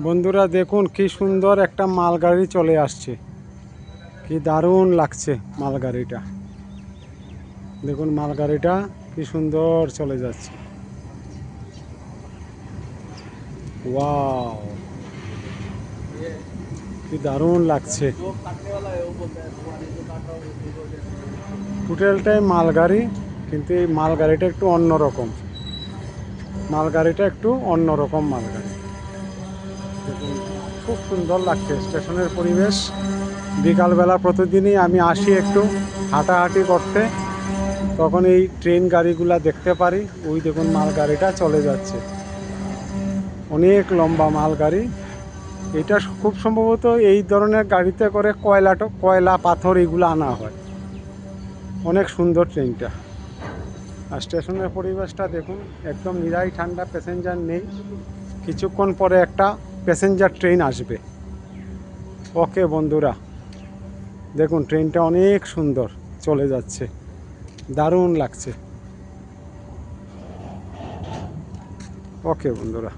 বন্ধুরা দেখুন কি সুন্দর একটা মালগাড়ি চলে আসছে, কি দারুণ লাগছে মালগাড়িটা। দেখুন মালগাড়িটা কি সুন্দর চলে যাচ্ছে। ওয়াও, কি দারুণ লাগছে। টোটালটাই মালগাড়ি, কিন্তু এই মালগাড়িটা একটু অন্যরকম। মালগাড়ি দেখুন খুব সুন্দর লাগছে। স্টেশনের পরিবেশ বিকালবেলা প্রতিদিনই আমি আসি একটু হাঁটাহাঁটি করতে, তখন এই ট্রেন গাড়িগুলা দেখতে পারি। ওই দেখুন মালগাড়িটা চলে যাচ্ছে, অনেক লম্বা মালগাড়ি। এটা খুব সম্ভবত এই ধরনের গাড়িতে করে কয়লা পাথর এগুলো আনা হয়। অনেক সুন্দর ট্রেনটা। আর স্টেশনের পরিবেশটা দেখুন, একদম নিরাই ঠান্ডা, প্যাসেঞ্জার নেই। কিছুক্ষণ পরে একটা প্যাসেঞ্জার ট্রেন আসবে। ওকে বন্ধুরা, দেখুন ট্রেনটা অনেক সুন্দর চলে যাচ্ছে, দারুণ লাগছে। ওকে বন্ধুরা।